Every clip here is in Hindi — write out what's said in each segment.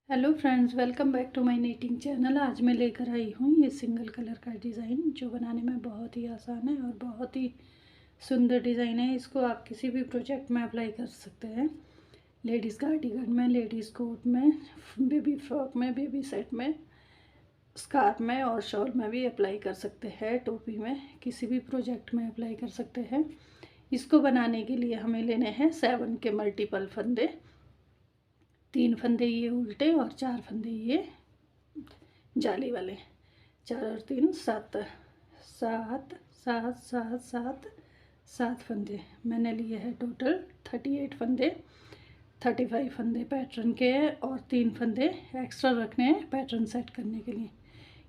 Hello friends, welcome back to my knitting channel. आज मैं लेकर आई हूँ ये सिंगल कलर का डिज़ाइन जो बनाने में बहुत ही आसान है और बहुत ही सुंदर डिज़ाइन है। इसको आप किसी भी प्रोजेक्ट में अप्लाई कर सकते हैं। लेडीज़ कार्डिगन में, लेडीज़ कोट में, बेबी फ्रॉक में, बेबी सेट में, स्कार्फ में और शॉल में भी अप्लाई कर सकते हैं। टोपी में, किसी भी प्रोजेक्ट में अप्लाई कर सकते हैं। इसको बनाने के लिए हमें लेने हैं 7 के मल्टीपल फंदे। 3 फंदे ये उल्टे और 4 फंदे ये जाली वाले। 4 और 3 7 7 7 7 7 7 फंदे मैंने लिए हैं। टोटल 38 फंदे, 35 फंदे पैटर्न के हैं और 3 फंदे एक्स्ट्रा रखने हैं पैटर्न सेट करने के लिए।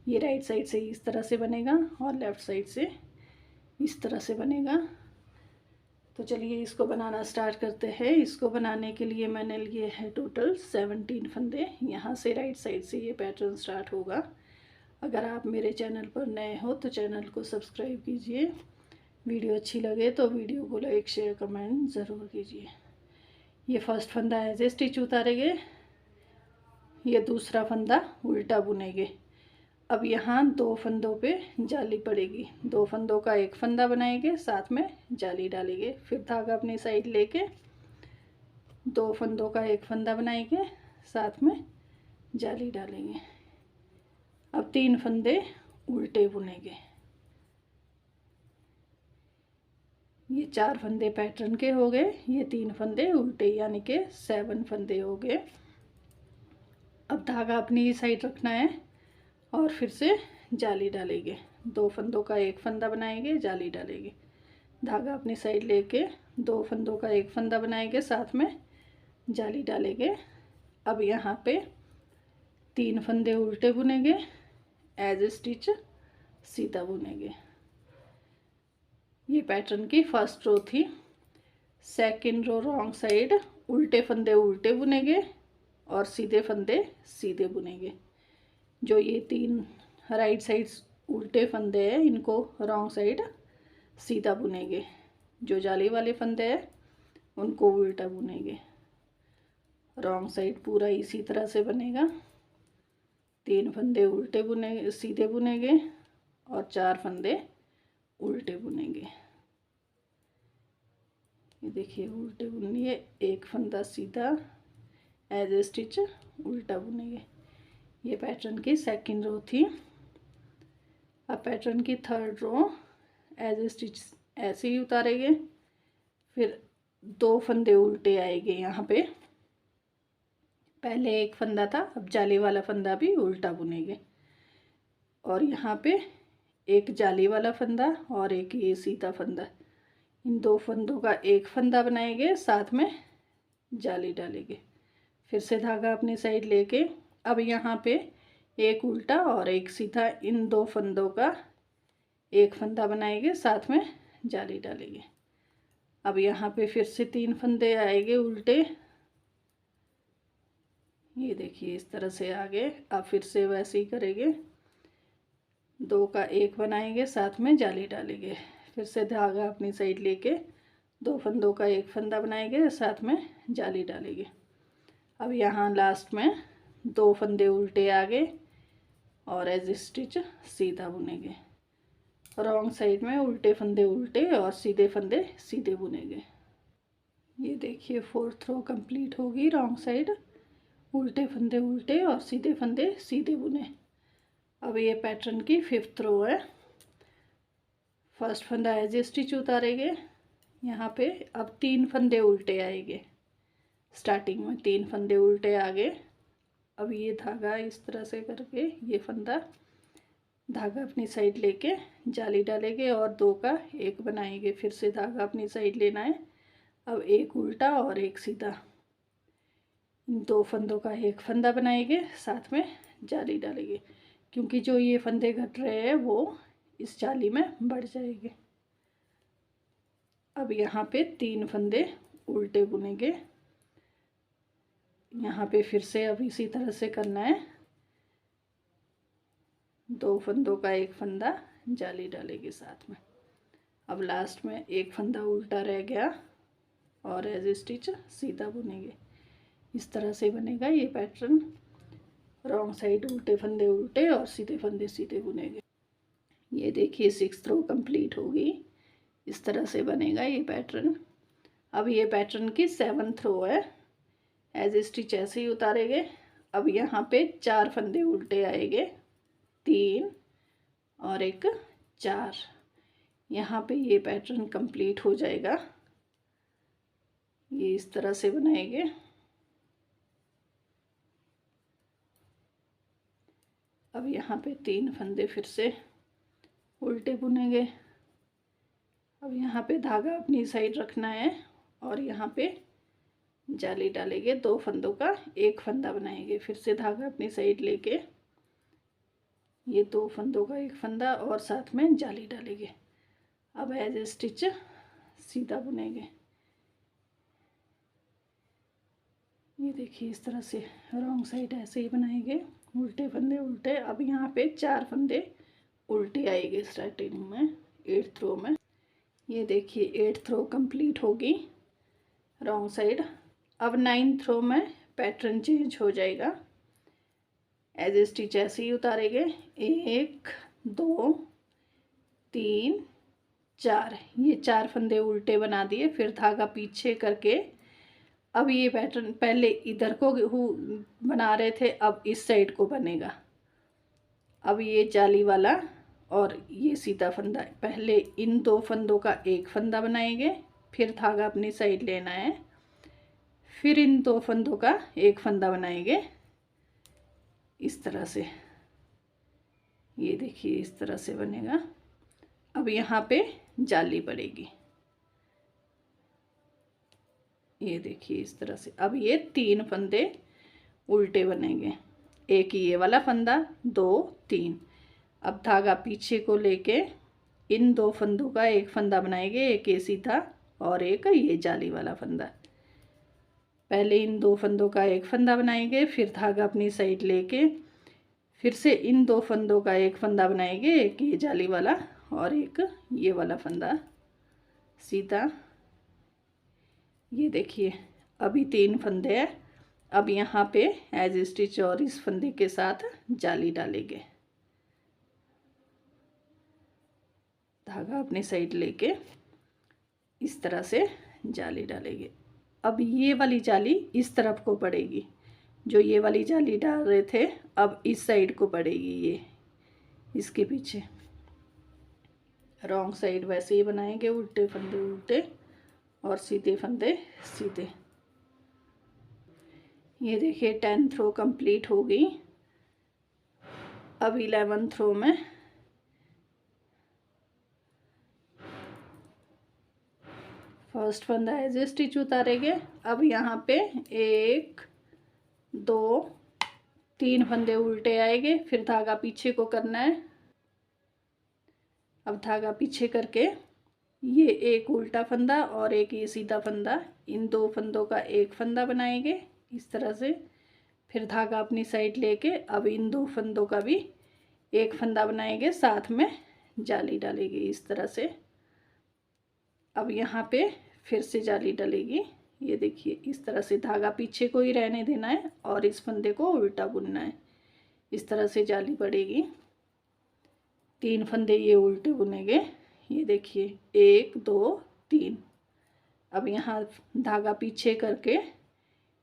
ये राइट साइड से इस तरह से बनेगा और लेफ़्ट साइड से इस तरह से बनेगा। तो चलिए इसको बनाना स्टार्ट करते हैं। इसको बनाने के लिए मैंने लिए हैं टोटल 17 फंदे। यहाँ से राइट साइड से ये पैटर्न स्टार्ट होगा। अगर आप मेरे चैनल पर नए हो तो चैनल को सब्सक्राइब कीजिए। वीडियो अच्छी लगे तो वीडियो को लाइक शेयर कमेंट ज़रूर कीजिए। ये फर्स्ट फंदा एज ए स्टिच उतारेंगे, ये दूसरा फंदा उल्टा बुनेंगे। अब यहाँ 2 फंदों पे जाली पड़ेगी। 2 फंदों का एक फंदा बनाएंगे, साथ में जाली डालेंगे। फिर धागा अपनी साइड लेके 2 फंदों का एक फंदा बनाएंगे, साथ में जाली डालेंगे। अब 3 फंदे उल्टे बुनेंगे। ये 4 फंदे पैटर्न के हो गए, ये 3 फंदे उल्टे, यानी कि 7 फंदे हो गए। अब धागा अपनी साइड रखना है और फिर से जाली डालेंगे। 2 फंदों का एक फंदा बनाएंगे, जाली डालेंगे। धागा अपनी साइड लेके 2 फंदों का एक फंदा बनाएंगे, साथ में जाली डालेंगे। अब यहाँ पे 3 फंदे उल्टे बुनेंगे, एज ए स्टिच सीधा बुनेंगे। ये पैटर्न की फर्स्ट रो थी। सेकंड रो रॉन्ग साइड उल्टे फंदे उल्टे बुनेंगे और सीधे फंदे सीधे बुनेंगे। जो ये 3 राइट साइड उल्टे फंदे हैं इनको रॉन्ग साइड सीधा बुनेंगे। जो जाली वाले फंदे हैं उनको उल्टा बुनेंगे। रॉन्ग साइड पूरा इसी तरह से बनेगा। 3 फंदे उल्टे बुने सीधे बुनेंगे और 4 फंदे उल्टे बुनेंगे। ये देखिए उल्टे बुनिए, एक फंदा सीधा एज ए स्टिच उल्टा बुनेंगे। ये पैटर्न की सेकंड रो थी। अब पैटर्न की third row as a stitch ऐसे ही उतारेंगे। फिर 2 फंदे उल्टे आएंगे। यहाँ पे पहले एक फंदा था, अब जाली वाला फंदा भी उल्टा बुनेंगे। और यहाँ पे एक जाली वाला फंदा और एक ये सीधा फंदा। इन 2 फंदों का एक फंदा बनाएंगे, साथ में जाली डालेंगे। फिर से धागा अपनी साइड लेके अब यहाँ पे एक उल्टा और एक सीधा, इन 2 फंदों का एक फंदा बनाएंगे, साथ में जाली डालेंगे। अब यहाँ पे फिर से 3 फंदे आएंगे उल्टे। ये देखिए इस तरह से आगे। अब फिर से वैसे ही करेंगे। 2 का एक बनाएंगे, साथ में जाली डालेंगे। फिर से धागा अपनी साइड लेके 2 फंदों का एक फंदा बनाएंगे, साथ में जाली डालेंगे। अब यहाँ लास्ट में 2 फंदे उल्टे आगे और एज स्टिच सीधा बुनेंगे। रॉन्ग साइड में उल्टे फंदे उल्टे और सीधे फंदे सीधे बुनेंगे। ये देखिए 4th रो कंप्लीट होगी। रॉन्ग साइड उल्टे फंदे उल्टे और सीधे फंदे सीधे बुने। अब ये पैटर्न की 5th रो है। फर्स्ट फंदा एज ए स्टिच उतारेंगे। यहाँ पे अब 3 फंदे उल्टे आएंगे। स्टार्टिंग में 3 फंदे उल्टे आगे। अब ये धागा इस तरह से करके ये फंदा धागा अपनी साइड लेके जाली डालेंगे और 2 का एक बनाएंगे। फिर से धागा अपनी साइड लेना है। अब एक उल्टा और एक सीधा, इन 2 फंदों का एक फंदा बनाएंगे, साथ में जाली डालेंगे। क्योंकि जो ये फंदे घट रहे हैं वो इस जाली में बढ़ जाएंगे। अब यहाँ पे 3 फंदे उल्टे बुनेंगे। यहाँ पे फिर से अब इसी तरह से करना है। 2 फंदों का एक फंदा जाली डालेंगे साथ में। अब लास्ट में एक फंदा उल्टा रह गया और एज ए स्टिच सीधा बुनेंगे। इस तरह से बनेगा ये पैटर्न। रॉन्ग साइड उल्टे फंदे उल्टे और सीधे फंदे सीधे बुनेंगे। ये देखिए 6 रो कंप्लीट होगी। इस तरह से बनेगा ये पैटर्न। अब ये पैटर्न की 7th रो है। एज स्टिच ऐसे ही उतारेंगे। अब यहाँ पे 4 फंदे उल्टे आएंगे, 3 और एक 4। यहाँ पे ये पैटर्न कंप्लीट हो जाएगा। ये इस तरह से बनाएंगे। अब यहाँ पे 3 फंदे फिर से उल्टे बुनेंगे। अब यहाँ पे धागा अपनी साइड रखना है और यहाँ पे जाली डालेंगे। 2 फंदों का एक फंदा बनाएंगे। फिर से धागा अपनी साइड लेके ये 2 फंदों का एक फंदा और साथ में जाली डालेंगे। अब एज स्टिच सीधा बुनेंगे। ये देखिए इस तरह से रॉन्ग साइड ऐसे ही बनाएंगे, उल्टे फंदे उल्टे। अब यहाँ पे 4 फंदे उल्टे आएंगे स्टार्टिंग में 8th रो में। ये देखिए 8th रो कंप्लीट होगी रॉन्ग साइड। अब 9th रो में पैटर्न चेंज हो जाएगा। एज स्टिच ऐसे ही उतारेंगे। 1 2 3 4। ये 4 फंदे उल्टे बना दिए। फिर धागा पीछे करके अब ये पैटर्न पहले इधर को बना रहे थे, अब इस साइड को बनेगा। अब ये जाली वाला और ये सीधा फंदा। पहले इन 2 फंदों का एक फंदा बनाएंगे, फिर धागा अपनी साइड लेना है, फिर इन 2 फंदों का एक फंदा बनाएंगे इस तरह से। ये देखिए इस तरह से बनेगा। अब यहाँ पे जाली पड़ेगी। ये देखिए इस तरह से। अब ये 3 फंदे उल्टे बनेंगे। एक ये वाला फंदा, 2 3। अब धागा पीछे को लेके इन 2 फंदों का एक फंदा बनाएंगे, एक ये सीधा और एक ये जाली वाला फंदा। पहले इन 2 फंदों का एक फंदा बनाएंगे, फिर धागा अपनी साइड लेके फिर से इन 2 फंदों का एक फंदा बनाएंगे, एक ये जाली वाला और एक ये वाला फंदा सीधा। ये देखिए अभी 3 फंदे हैं। अब यहाँ पे एज स्टिच और इस फंदे के साथ जाली डालेंगे। धागा अपनी साइड लेके इस तरह से जाली डालेंगे। अब ये वाली जाली इस तरफ को पड़ेगी। जो ये वाली जाली डाल रहे थे अब इस साइड को पड़ेगी, ये इसके पीछे। रॉन्ग साइड वैसे ही बनाएंगे, उल्टे फंदे उल्टे और सीधे फंदे सीधे। ये देखिए 10th रो कंप्लीट हो गई। अब 11th रो में फर्स्ट फंदा एज स्टिच उतारेंगे। अब यहाँ पे 1 2 3 फंदे उल्टे आएंगे, फिर धागा पीछे को करना है। अब धागा पीछे करके ये एक उल्टा फंदा और एक ये सीधा फंदा, इन 2 फंदों का एक फंदा बनाएंगे इस तरह से। फिर धागा अपनी साइड लेके अब इन 2 फंदों का भी एक फंदा बनाएंगे, साथ में जाली डालेंगे इस तरह से। अब यहाँ पे फिर से जाली डलेगी। ये देखिए इस तरह से धागा पीछे को ही रहने देना है और इस फंदे को उल्टा बुनना है। इस तरह से जाली पड़ेगी। 3 फंदे ये उल्टे बुनेंगे। ये देखिए 1 2 3। अब यहाँ धागा पीछे करके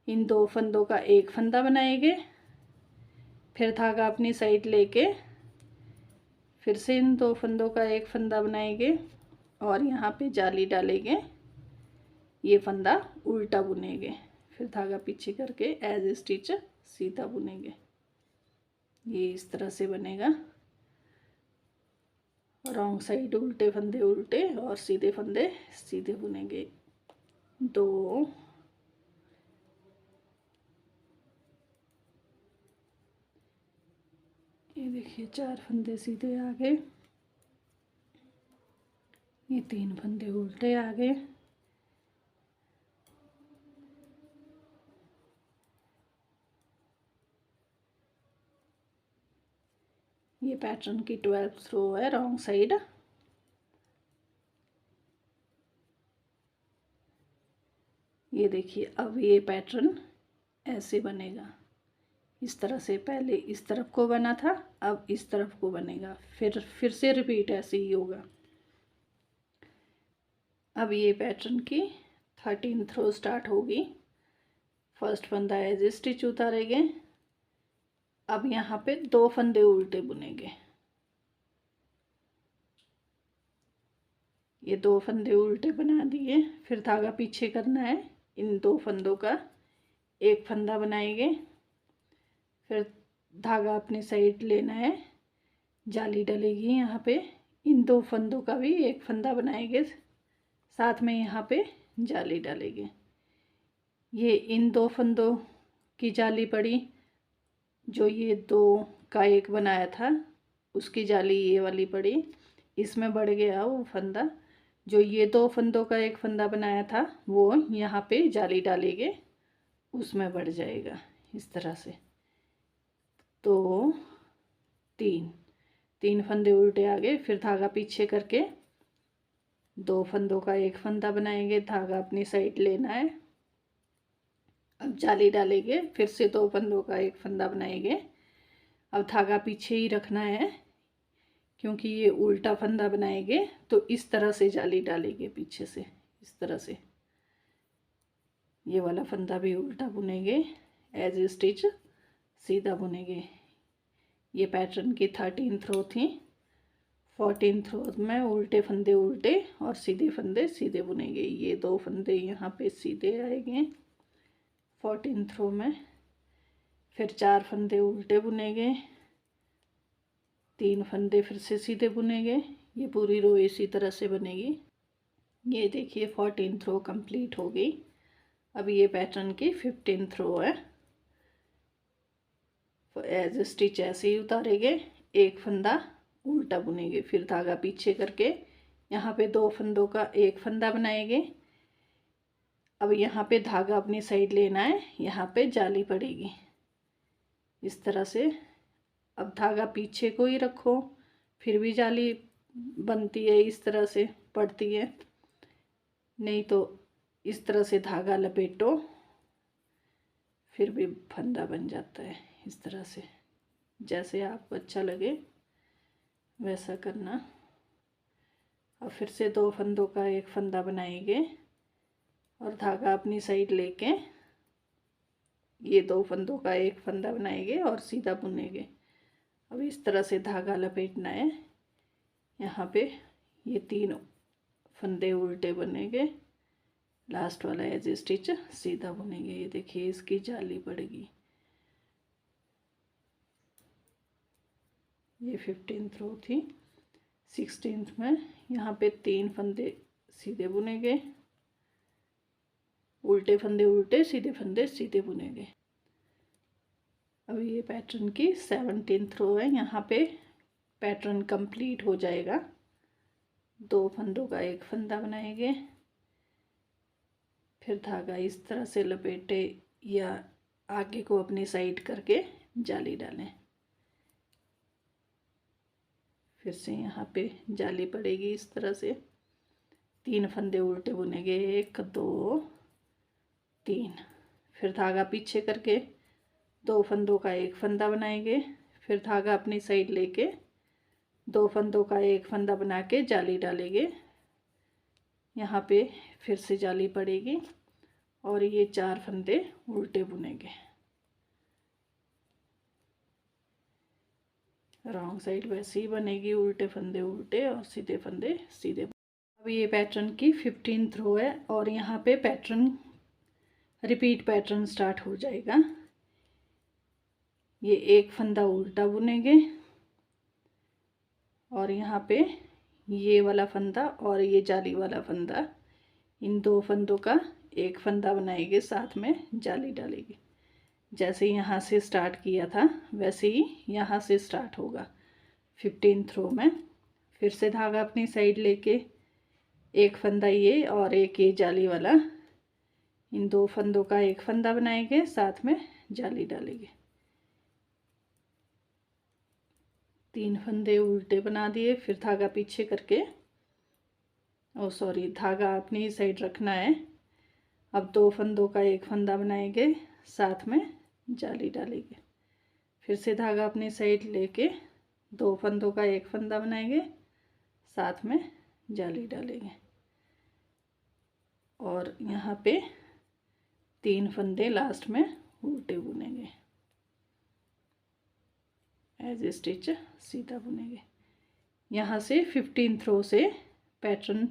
इन 2 फंदों का एक फंदा बनाएंगे, फिर धागा अपनी साइड लेके फिर से इन 2 फंदों का एक फंदा बनाएंगे और यहाँ पे जाली डालेंगे। ये फंदा उल्टा बुनेंगे, फिर धागा पीछे करके एज स्टिच सीधा बुनेंगे। ये इस तरह से बनेगा। रॉन्ग साइड उल्टे फंदे उल्टे और सीधे फंदे सीधे बुनेंगे। 2 ये देखिए 4 फंदे सीधे आ गए। ये 3 फंदे उल्टे आ गए। ये पैटर्न की 12th रो है रॉन्ग साइड। ये देखिए अब ये पैटर्न ऐसे बनेगा। इस तरह से पहले इस तरफ को बना था, अब इस तरफ को बनेगा, फिर से रिपीट ऐसे ही होगा। अब ये पैटर्न की 13th रो स्टार्ट होगी। फर्स्ट फंदा एज स्टिच उतारेंगे। अब यहाँ पे 2 फंदे उल्टे बुनेंगे। ये 2 फंदे उल्टे बना दिए, फिर धागा पीछे करना है। इन 2 फंदों का एक फंदा बनाएंगे, फिर धागा अपनी साइड लेना है, जाली डलेगी यहाँ पे। इन 2 फंदों का भी एक फंदा बनाएंगे, साथ में यहाँ पे जाली डालेंगे। ये इन 2 फंदों की जाली पड़ी, जो ये 2 का एक बनाया था उसकी जाली ये वाली पड़ी, इसमें बढ़ गया वो फंदा। जो ये 2 फंदों का एक फंदा बनाया था वो यहाँ पे जाली डालेंगे, उसमें बढ़ जाएगा इस तरह से। तो 3 फंदे उल्टे आगे, फिर धागा पीछे करके 2 फंदों का एक फंदा बनाएंगे, धागा अपनी साइड लेना है। अब जाली डालेंगे, फिर से 2 फंदों का एक फंदा बनाएंगे। अब धागा पीछे ही रखना है, क्योंकि ये उल्टा फंदा बनाएंगे तो इस तरह से जाली डालेंगे पीछे से, इस तरह से। ये वाला फंदा भी उल्टा बुनेंगे, एज स्टिच सीधा बुनेंगे। ये पैटर्न की 13th रो थी। 14th रो में उल्टे फंदे उल्टे और सीधे फंदे सीधे बुनेंगे। ये 2 फंदे यहाँ पे सीधे आएंगे 14th रो में, फिर 4 फंदे उल्टे बुनेंगे, 3 फंदे फिर से सीधे बुनेंगे। ये पूरी रो इसी तरह से बनेगी। ये देखिए 14th रो कंप्लीट हो गई। अब ये पैटर्न की 15th रो है। एज स्टिच ऐसे ही उतारेंगे, एक फंदा उल्टा बुनेंगे, फिर धागा पीछे करके यहाँ पे 2 फंदों का एक फंदा बनाएंगे। अब यहाँ पे धागा अपनी साइड लेना है, यहाँ पे जाली पड़ेगी इस तरह से। अब धागा पीछे को ही रखो, फिर भी जाली बनती है, इस तरह से पड़ती है। नहीं तो इस तरह से धागा लपेटो, फिर भी फंदा बन जाता है इस तरह से। जैसे आपको अच्छा लगे वैसा करना। अब फिर से 2 फंदों का एक फंदा बनाएंगे और धागा अपनी साइड लेके ये 2 फंदों का एक फंदा बनाएंगे और सीधा बुनेंगे। अब इस तरह से धागा लपेटना है। यहाँ पे ये 3 फंदे उल्टे बनेंगे, लास्ट वाला एज स्टिच सीधा बुनेंगे। ये देखिए इसकी जाली पड़ेगी। ये 15th रो थी। 16th में यहाँ पे 3 फंदे सीधे बुनेंगे, उल्टे फंदे उल्टे, सीधे फंदे सीधे बुनेंगे। अब ये पैटर्न की 17th रो है। यहाँ पे पैटर्न कंप्लीट हो जाएगा। 2 फंदों का एक फंदा बनाएंगे, फिर धागा इस तरह से लपेटे या आगे को अपनी साइड करके जाली डालें। फिर से यहाँ पे जाली पड़ेगी इस तरह से। 3 फंदे उल्टे बुनेंगे, 1 2 3, फिर धागा पीछे करके 2 फंदों का एक फंदा बनाएंगे, फिर धागा अपनी साइड लेके 2 फंदों का एक फंदा बना के जाली डालेंगे। यहाँ पे फिर से जाली पड़ेगी और ये 4 फंदे उल्टे बुनेंगे। रॉन्ग साइड वैसे ही बनेगी, उल्टे फंदे उल्टे और सीधे फंदे सीधे। अब ये पैटर्न की 15th रो है और यहाँ पे पैटर्न रिपीट पैटर्न स्टार्ट हो जाएगा। ये एक फंदा उल्टा बुनेंगे और यहाँ पे ये वाला फंदा और ये जाली वाला फंदा, इन 2 फंदों का एक फंदा बनाएंगे, साथ में जाली डालेंगे। जैसे यहाँ से स्टार्ट किया था वैसे ही यहाँ से स्टार्ट होगा 15th रो में। फिर से धागा अपनी साइड लेके एक फंदा ये और एक ये जाली वाला, इन 2 फंदों का एक फंदा बनाएंगे, साथ में जाली डालेंगे। 3 फंदे उल्टे बना दिए, फिर धागा पीछे करके धागा अपनी ही साइड रखना है। अब 2 फंदों का एक फंदा बनाएंगे, साथ में जाली डालेंगे। फिर से धागा अपनी साइड लेके 2 फंदों का एक फंदा बनाएंगे, साथ में जाली डालेंगे और यहाँ पे 3 फंदे लास्ट में उल्टे बुनेंगे, एज स्टिच सीधा बुनेंगे। यहाँ से 15 थ्रो से पैटर्न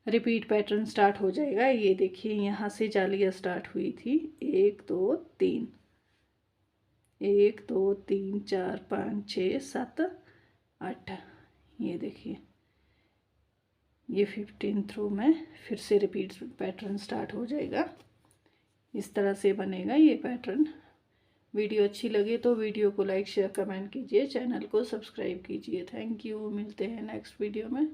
रिपीट पैटर्न स्टार्ट हो जाएगा। ये देखिए यहाँ से जालियाँ स्टार्ट हुई थी 1 2 3, 1 2 3 4 5 6 7 8। ये देखिए ये 15 थ्रो में फिर से रिपीट पैटर्न स्टार्ट हो जाएगा। इस तरह से बनेगा ये पैटर्न। वीडियो अच्छी लगे तो वीडियो को लाइक शेयर कमेंट कीजिए, चैनल को सब्सक्राइब कीजिए। Thank you. मिलते हैं नेक्स्ट वीडियो में।